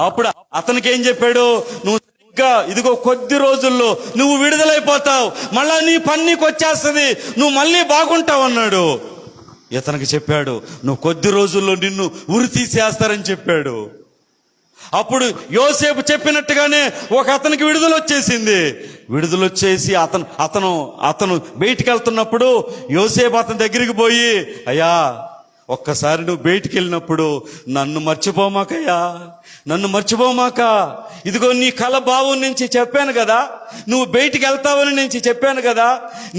అప్పుడు అతనికి ఏం చెప్పాడు, నువ్వు ఇంకా ఇదిగో కొద్ది రోజుల్లో నువ్వు విడుదలైపోతావు, మళ్ళా నీ పన్నీకి వచ్చేస్తుంది, నువ్వు మళ్ళీ బాగుంటావు అన్నాడు. ఇతనికి చెప్పాడు, నువ్వు కొద్ది రోజుల్లో నిన్ను ఉరి తీసేస్తారని చెప్పాడు. అప్పుడు యోసేపు చెప్పినట్టుగానే ఒక అతనికి విడుదల వచ్చేసింది. విడుదల వచ్చేసి అతను బయటికి వెళ్తున్నప్పుడు యోసేపు అతని దగ్గరికి పోయి, అయ్యా ఒక్కసారి నువ్వు బయటికి వెళ్ళినప్పుడు నన్ను మర్చిపోమాకయ్యా, నన్ను మర్చిపోమాక. ఇదిగో నీ కల బావు నుంచి చెప్పాను కదా, నువ్వు బయటికి వెళ్తావని నేను చెప్పాను కదా,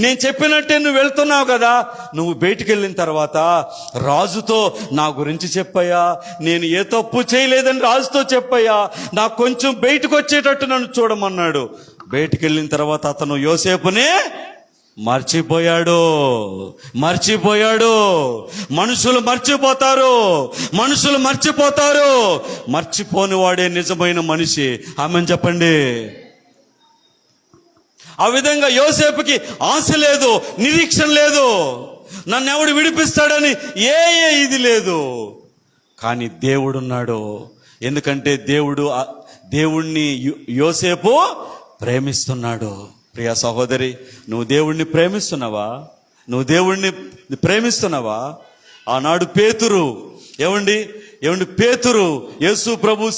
నేను చెప్పినట్టే నువ్వు వెళ్తున్నావు కదా. నువ్వు బయటికి వెళ్ళిన తర్వాత రాజుతో నా గురించి చెప్పయ్యా, నేను ఏ తప్పు చేయలేదని రాజుతో చెప్పయ్యా, నాకు కొంచెం బయటకు వచ్చేటట్టు నన్ను చూడమన్నాడు. బయటికి వెళ్ళిన తర్వాత అతను యోసేపునే మర్చిపోయాడు. మనుషులు మర్చిపోతారు. మర్చిపోని వాడే నిజమైన మనిషి. ఆమెను చెప్పండి. ఆ విధంగా యోసేపుకి ఆశ లేదు, నిరీక్షణ లేదు, నన్ను ఎవడు విడిపిస్తాడని ఇది లేదు. కానీ దేవుడున్నాడు. ఎందుకంటే దేవుణ్ణి యోసేపు ప్రేమిస్తున్నాడు. ప్రియ సహోదరి, నువ్వు దేవుణ్ణి ప్రేమిస్తున్నావా? ఆనాడు పేతురు యేసు ప్రభు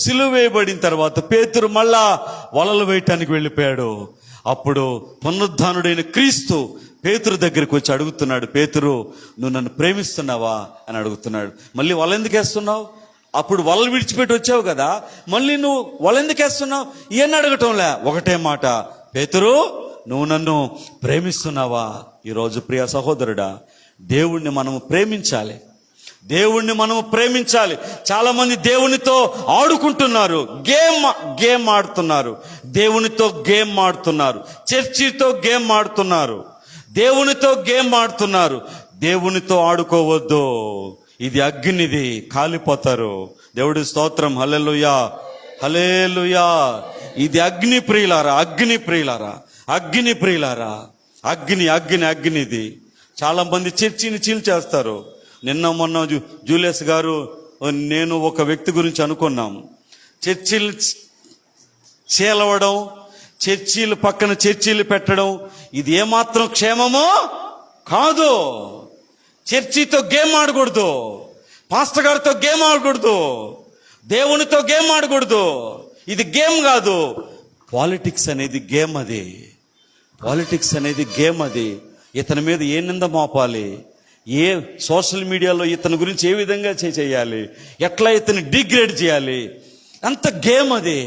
సిలువ వేయబడిన తర్వాత పేతురు మళ్ళా వలలు వేయటానికి వెళ్ళిపోయాడు. అప్పుడు పునరుద్ధానుడైన క్రీస్తు పేతురు దగ్గరికి వచ్చి అడుగుతున్నాడు, పేతురు నువ్వు నన్ను ప్రేమిస్తున్నావా అని అడుగుతున్నాడు. మళ్ళీ వల ఎందుకు వేస్తున్నావు? అప్పుడు వలలు విడిచిపెట్టి వచ్చావు కదా, మళ్ళీ నువ్వు వల ఎందుకు వేస్తున్నావు? ఇవన్నీ అడగటంలే, ఒకటే మాట, పేతురు నువ్వు నన్ను ప్రేమిస్తున్నావా? ఈరోజు ప్రియ సహోదరుడా, దేవుణ్ణి మనము ప్రేమించాలి. చాలా మంది దేవునితో ఆడుకుంటున్నారు, గేమ్ ఆడుతున్నారు, దేవునితో గేమ్ ఆడుతున్నారు, చర్చితో గేమ్ ఆడుతున్నారు, దేవునితో గేమ్ ఆడుతున్నారు. దేవునితో ఆడుకోవద్దు, ఇది అగ్నిది, కాలిపోతారు. దేవుడి స్తోత్రం, హల్లెలూయా. ఇది అగ్ని ప్రియులారా, అగ్నిది. చాలా మంది చర్చిని చీల్చేస్తారు. నిన్న మొన్న జూలియస్ గారు నేను ఒక వ్యక్తి గురించి అనుకున్నాం. చర్చిలు చీలవడం, చర్చీలు పక్కన చర్చీలు పెట్టడం, ఇది ఏమాత్రం క్షేమమో కాదు. చర్చితో గేమ్ ఆడకూడదు, పాస్టర్ గారితో గేమ్ ఆడకూడదు, దేవునితో గేమ్ ఆడకూడదు. ఇది గేమ్ కాదు. పాలిటిక్స్ అనేది గేమ్ అది. ఇతని మీద ఏ నింద మోపాలి, ఏ సోషల్ మీడియాలో ఇతని గురించి ఏ విధంగా చేయాలి, ఎట్లా ఇతని డిగ్రేడ్ చేయాలి, అంత గేమ్ అది.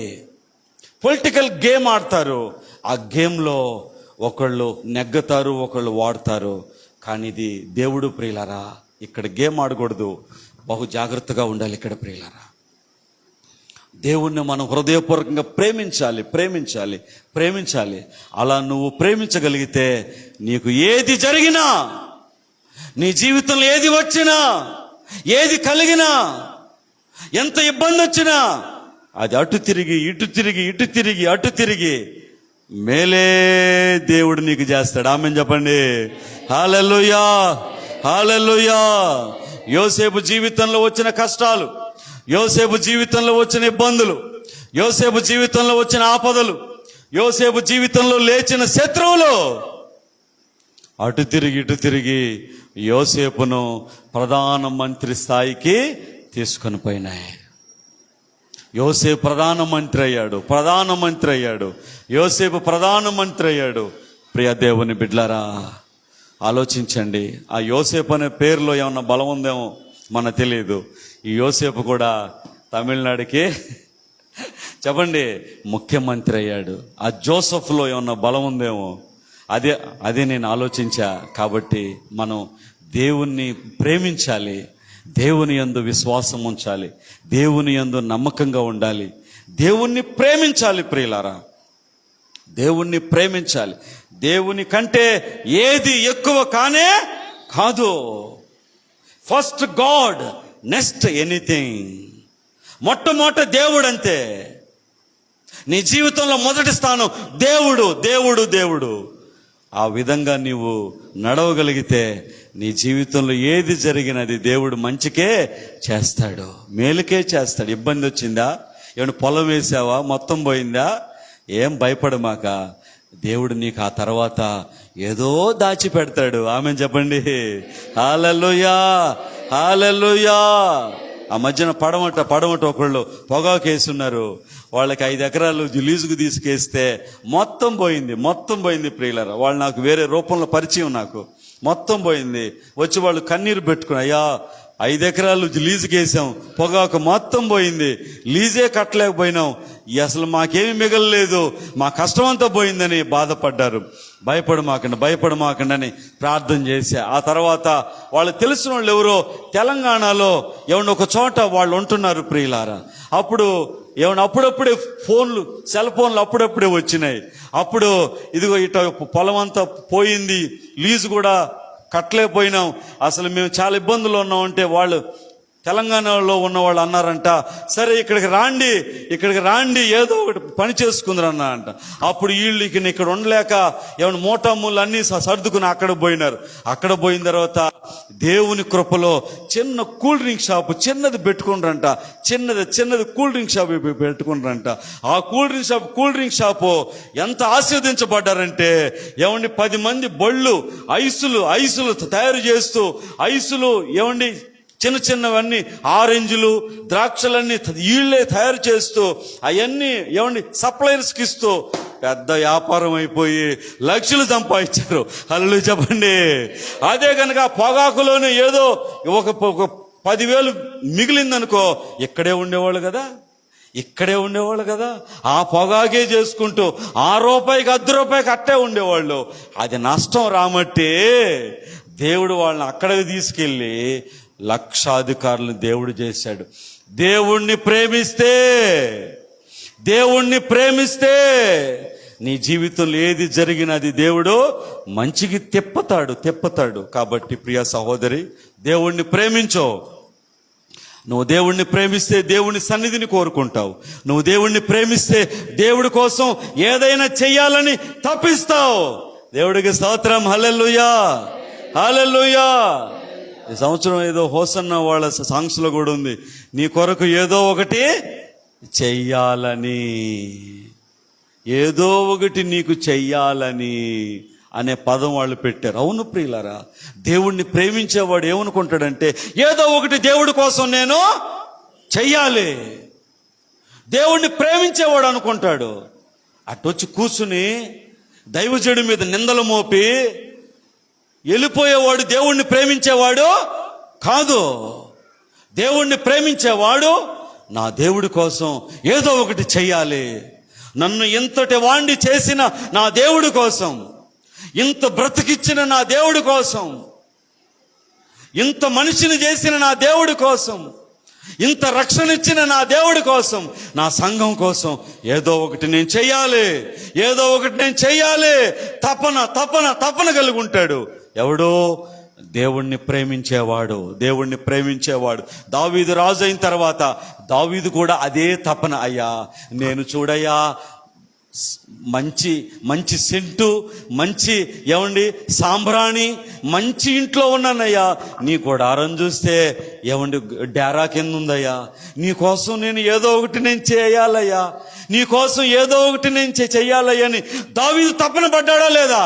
పొలిటికల్ గేమ్ ఆడతారు. ఆ గేమ్లో ఒకళ్ళు నెగ్గతారు, ఒకళ్ళు వాడతారు. కానీ ఇది దేవుడు ప్రియులారా, ఇక్కడ గేమ్ ఆడకూడదు, బహు జాగ్రత్తగా ఉండాలి. ఇక్కడ ప్రియులారా, దేవుణ్ణి మనం హృదయపూర్వకంగా ప్రేమించాలి. అలా నువ్వు ప్రేమించగలిగితే నీకు ఏది జరిగినా, నీ జీవితంలో ఏది వచ్చినా, ఏది కలిగినా, ఎంత ఇబ్బంది వచ్చినా, అది అటు తిరిగి మేలే దేవుడు నీకు చేస్తాడు. ఆమేన్ చెప్పండి. హల్లెలూయా. యోసేపు జీవితంలో వచ్చిన కష్టాలు, యోసేపు జీవితంలో వచ్చిన ఇబ్బందులు, యోసేపు జీవితంలో వచ్చిన ఆపదలు, యోసేపు జీవితంలో లేచిన శత్రువులు అటు తిరిగి యోసేపును ప్రధానమంత్రి స్థాయికి తీసుకొని పోయినాయి. యోసేపు ప్రధానమంత్రి అయ్యాడు. యోసేపు ప్రధానమంత్రి అయ్యాడు. ప్రియ దేవుని బిడ్డలారా, ఆలోచించండి. ఆ యోసేపు అనే పేరులో ఏమన్నా బలం ఉందేమో మనకు తెలియదు. ఈ యోసేపు కూడా తమిళనాడుకి చెప్పండి ముఖ్యమంత్రి అయ్యాడు. ఆ జోసెఫ్లో ఏమన్నా బలం ఉందేమో, అదే నేను ఆలోచించా. కాబట్టి మనం దేవుణ్ణి ప్రేమించాలి, దేవుని యందు విశ్వాసం ఉంచాలి, దేవుని యందు నమ్మకంగా ఉండాలి, దేవుణ్ణి ప్రేమించాలి ప్రియులారా, దేవుణ్ణి ప్రేమించాలి. దేవుని కంటే ఏది ఎక్కువ కానే కాదు. First God, next anything. మొట్టమొదట దేవుడు, అంతే. నీ జీవితంలో మొదటి స్థానం దేవుడు, దేవుడు, దేవుడు. ఆ విధంగా నీవు నడవగలిగితే నీ జీవితంలో ఏది జరిగినది దేవుడు మంచికే చేస్తాడు, మేలుకే చేస్తాడు. ఇబ్బంది వచ్చిందా, ఏమైనా పొలం వేసావా, మొత్తం పోయిందా, ఏం భయపడమాక. దేవుడు నీకు ఆ తర్వాత ఏదో దాచి పెడతాడు. ఆమెన్ చెప్పండి. హల్లెలూయా, హల్లెలూయా. ఆ మధ్యన పడమట ఒకళ్ళు పొగాకు వేసున్నారు. వాళ్ళకి 5 ఎకరాలు లీజుకు తీసుకేస్తే మొత్తం పోయింది ప్రియులారా. వాళ్ళు నాకు వేరే రూపంలో పరిచయం, నాకు మొత్తం పోయింది. వచ్చి వాళ్ళు కన్నీరు పెట్టుకుని, అయ్యా 5 ఎకరాలు లీజుకి వేసాం, పొగాకు మొత్తం పోయింది, లీజే కట్టలేకపోయినాం, అసలు మాకేమి మిగలలేదు, మా కష్టమంతా పోయిందని బాధపడ్డారు. భయపడమాకండి అని ప్రార్థన చేశా. ఆ తర్వాత వాళ్ళు తెలిసిన వాళ్ళు ఎవరో తెలంగాణలో ఏమన్నా ఒక చోట వాళ్ళు ఉంటున్నారు ప్రియులారా. అప్పుడప్పుడే సెల్ ఫోన్లు అప్పుడప్పుడే వచ్చినాయి. అప్పుడు ఇదిగో ఇట పొలం అంతా పోయింది, లీజు కూడా కట్టలేకపోయినాం, అసలు మేము చాలా ఇబ్బందులు ఉన్నాం అంటే వాళ్ళు తెలంగాణలో ఉన్న వాళ్ళు అన్నారంట, సరే ఇక్కడికి రాండి ఏదో ఒకటి పని చేసుకుందరన్న అంట. అప్పుడు వీళ్ళు ఇక్కడ ఉండలేక ఏమైనా మోటాములు అన్నీ సర్దుకుని అక్కడ పోయినారు. అక్కడ పోయిన తర్వాత దేవుని కృపలో చిన్న కూల్ డ్రింక్ షాపు చిన్నది పెట్టుకుంటారంట. చిన్నది కూల్ డ్రింక్ షాప్ పెట్టుకుంటారంట. ఆ కూల్ డ్రింక్ షాపు ఎంత ఆశీర్వదించబడ్డారంటే, ఏమండి 10 మంది బళ్ళు ఐసులు తయారు చేస్తూ, ఐసులు ఏమండి చిన్నవన్నీ ఆరెంజ్లు ద్రాక్షలన్నీ వీళ్ళే తయారు చేస్తూ అవన్నీ ఏమండి సప్లయర్స్కి ఇస్తూ పెద్ద వ్యాపారం అయిపోయి లక్షలు సంపాదించారు. హల్లెలూయా చెప్పండి. అదే కనుక పొగాకులోనే ఏదో ఒక 10,000 మిగిలిందనుకో, ఇక్కడే ఉండేవాళ్ళు కదా. ఆ పొగాకే చేసుకుంటూ ₹1 ₹10 అట్టే ఉండేవాళ్ళు. అది నష్టం రామట్టి దేవుడు వాళ్ళని అక్కడికి తీసుకెళ్ళి లక్షాధికారులను దేవుడు చేశాడు. దేవుణ్ణి ప్రేమిస్తే నీ జీవితంలో ఏది జరిగినది దేవుడు మంచికి తిప్పుతాడు. కాబట్టి ప్రియ సహోదరి, దేవుణ్ణి ప్రేమించో. నువ్వు దేవుణ్ణి ప్రేమిస్తే దేవుని సన్నిధిని కోరుకుంటావు. నువ్వు దేవుణ్ణి ప్రేమిస్తే దేవుడి కోసం ఏదైనా చెయ్యాలని తప్పిస్తావు. దేవుడికి స్తోత్రం. హల్లెలూయా, హల్లెలూయా. ఈ సంవత్సరం ఏదో హోసన్న వాళ్ళ సాంగ్స్ లో కూడా ఉంది, నీ కొరకు ఏదో ఒకటి చెయ్యాలని, ఏదో ఒకటి నీకు చెయ్యాలని అనే పదం వాళ్ళు పెట్టారు. అవును ప్రియులారా, దేవుణ్ణి ప్రేమించేవాడు ఏమనుకుంటాడంటే, ఏదో ఒకటి దేవుడి కోసం నేను చెయ్యాలి. దేవుణ్ణి ప్రేమించేవాడు అనుకుంటాడు. అటొచ్చి కూర్చుని దైవజనుడి మీద నిందలు మోపి వెళ్ళిపోయేవాడు దేవుణ్ణి ప్రేమించేవాడు కాదు. దేవుణ్ణి ప్రేమించేవాడు నా దేవుడి కోసం ఏదో ఒకటి చెయ్యాలి, నన్ను ఇంతటి వాణ్ణి చేసిన నా దేవుడి కోసం, ఇంత బ్రతికిచ్చిన నా దేవుడి కోసం, ఇంత మనిషిని చేసిన నా దేవుడి కోసం, ఇంత రక్షణ ఇచ్చిన నా దేవుడి కోసం, నా సంఘం కోసం ఏదో ఒకటి నేను చెయ్యాలి, తపన కలిగి ఉంటాడు. ఎవడో దేవుణ్ణి ప్రేమించేవాడు. దావీదు రాజు అయిన తర్వాత దావీదు కూడా అదే తపన, అయ్యా నేను చూడయ్యా మంచి సెంటు, మంచి ఏమండి సాంబ్రాణి, మంచి ఇంట్లో ఉన్నానయ్యా, నీ గుడారం చూస్తే ఏమండి డేరా కింద ఉందయ్యా, నీ కోసం నేను ఏదో ఒకటి నేను చేయాలయ్యా, నీ కోసం ఏదో ఒకటి నేను చెయ్యాలయ్యా అని దావీదు తపన పడ్డాడా లేదా?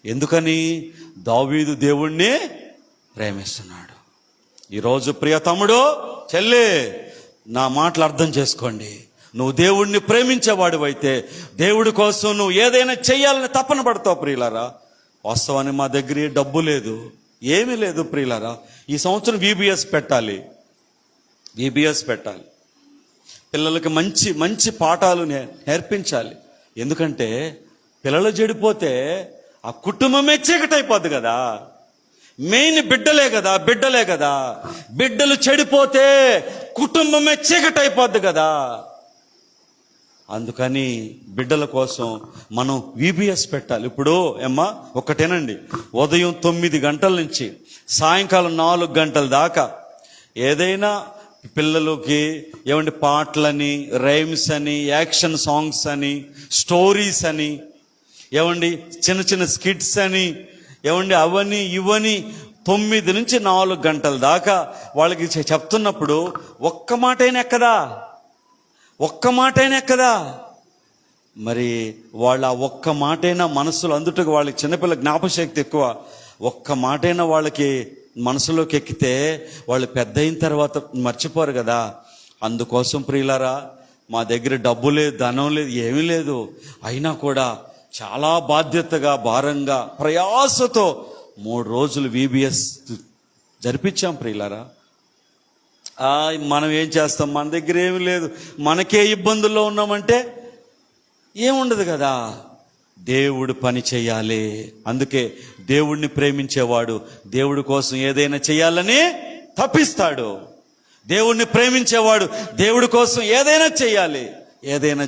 ఎందుకని? దావీదు దేవుణ్ణి ప్రేమిస్తున్నాడు. ఈరోజు ప్రియ తమ్ముడు, చెల్లి, నా మాటలు అర్థం చేసుకోండి. నువ్వు దేవుణ్ణి ప్రేమించేవాడివైతే దేవుడి కోసం నువ్వు ఏదైనా చెయ్యాలని తపన పడతావు ప్రియులారా. వాస్తవానికి మా దగ్గర డబ్బు లేదు, ఏమీ లేదు ప్రియులారా. ఈ సంవత్సరం VBS పెట్టాలి. పిల్లలకి మంచి పాఠాలు నేర్పించాలి. ఎందుకంటే పిల్లలు చెడిపోతే ఆ కుటుంబమే చీకటైపోద్ది కదా. మెయిన్ బిడ్డలే కదా. బిడ్డలు చెడిపోతే కుటుంబమే చీకటైపోద్ది కదా. అందుకని బిడ్డల కోసం మనం VBS పెట్టాలి. ఇప్పుడు ఏమ్మా ఒక్కటేనండి, ఉదయం 9 గంటల నుంచి సాయంకాలం 4 గంటల దాకా ఏదైనా పిల్లలకి పాటలని, రైమ్స్ అని, యాక్షన్ సాంగ్స్ అని, స్టోరీస్ అని, చిన్న చిన్న స్కిట్స్ అని, అవని ఇవని 9 నుంచి 4 గంటల దాకా వాళ్ళకి చెప్తున్నప్పుడు ఒక్క మాటైనా ఎక్కదా? మరి వాళ్ళ ఒక్క మాటైనా మనసులో, అందుటకు వాళ్ళకి చిన్నపిల్ల జ్ఞాపశక్తి ఎక్కువ, ఒక్క మాటైనా వాళ్ళకి మనసులోకి ఎక్కితే వాళ్ళు పెద్ద అయిన తర్వాత మర్చిపోరు కదా. అందుకోసం ప్రియులారా, మా దగ్గర డబ్బు లేదు, ధనం లేదు, ఏమీ లేదు, అయినా కూడా చాలా బాధ్యతగా, భారంగా, ప్రయాసతో 3 రోజులు VBS జరిపించాం ప్రియులారా. మనం ఏం చేస్తాం? మన దగ్గర ఏమీ లేదు, మనకే ఇబ్బందుల్లో ఉన్నామంటే ఏముండదు కదా. దేవుడు పని చేయాలి. అందుకే దేవుడిని ప్రేమించేవాడు దేవుడి కోసం ఏదైనా చేయాలని తప్పిస్తాడు. దేవుణ్ణి ప్రేమించేవాడు దేవుడి కోసం ఏదైనా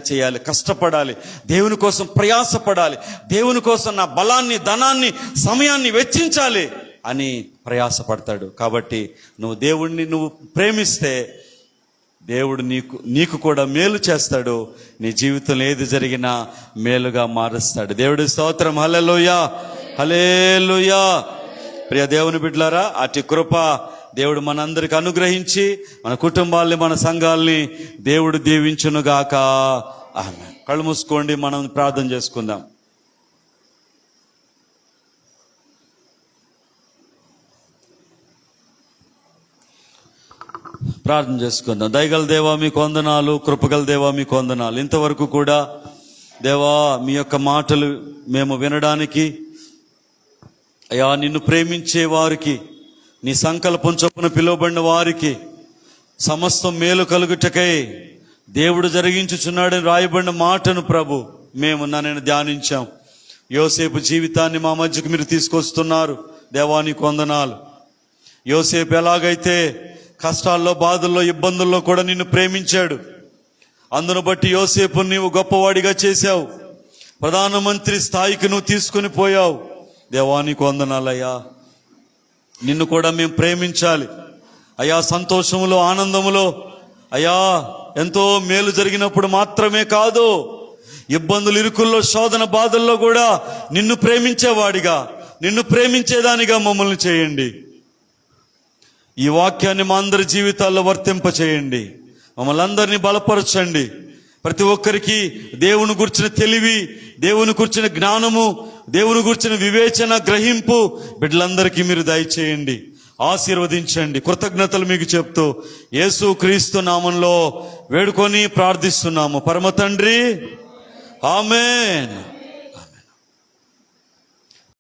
చేయాలి, కష్టపడాలి, దేవుని కోసం ప్రయాసపడాలి, దేవుని కోసం నా బలాన్ని, ధనాన్ని, సమయాన్ని వెచ్చించాలి అని ప్రయాసపడతాడు. కాబట్టి నువ్వు దేవుణ్ణి ప్రేమిస్తే దేవుడు నీకు కూడా మేలు చేస్తాడు. నీ జీవితంలో ఏది జరిగినా మేలుగా మారుస్తాడు. దేవుడి స్తోత్రం. హల్లెలూయా, హల్లెలూయా. ప్రియ దేవుని బిడ్డలారా, అటు కృప దేవుడు మనందరికి అనుగ్రహించి మన కుటుంబాల్ని, మన సంఘాల్ని దేవుడు దీవించునుగాక. ఆమేన్. కళ్ళు మూసుకోండి, మనం ప్రార్థన చేసుకుందాం. ప్రార్థన చేసుకుందాం. దయగల దేవా మీకు వందనాలు, కృపగల దేవా మీకు వందనాలు. ఇంతవరకు కూడా దేవా మీ యొక్క మాటలు మేము వినడానికి, అయ్యా నిన్ను ప్రేమించే వారికి, నీ సంకల్పం చొప్పున పిలువబడిన వారికి సమస్తం మేలు కలుగుటకై దేవుడు జరిగించుచున్నాడని రాయబడిన మాటను ప్రభు మేము నేను ధ్యానించాం. యోసేపు జీవితాన్ని మా మధ్యకు మీరు తీసుకొస్తున్నారు దేవా, నీకు వందనాలు. యోసేపు ఎలాగైతే కష్టాల్లో, బాధల్లో, ఇబ్బందుల్లో కూడా నిన్ను ప్రేమించాడు, అందును బట్టి యోసేపు నీవు గొప్పవాడిగా చేశావు, ప్రధానమంత్రి స్థాయికి నువ్వు తీసుకుని పోయావు. దేవా నీకు వందనాలయ్యా. నిన్ను కూడా మేము ప్రేమించాలి అయ్యా. సంతోషములో, ఆనందములో అయ్యా ఎంతో మేలు జరిగినప్పుడు మాత్రమే కాదు, ఇబ్బందులు, ఇరుకుల్లో, శోధన, బాధల్లో కూడా నిన్ను ప్రేమించేవాడిగా, నిన్ను ప్రేమించేదానిగా మమ్మల్ని చేయండి. ఈ వాక్యాన్ని మా అందరి జీవితాల్లో వర్తింపచేయండి. మమ్మల్ని అందరినీ బలపరచండి. ప్రతి ఒక్కరికి దేవుని గురించిన తెలివి, దేవుని గురించిన జ్ఞానము, దేవుని గురించిన వివేచన, గ్రహింపు బిడ్డలందరికీ మీరు దయచేయండి, ఆశీర్వదించండి. కృతజ్ఞతలు మీకు చెప్తూ యేసు క్రీస్తు నామంలో వేడుకొని ప్రార్థిస్తున్నాము పరమ తండ్రి. ఆమేన్.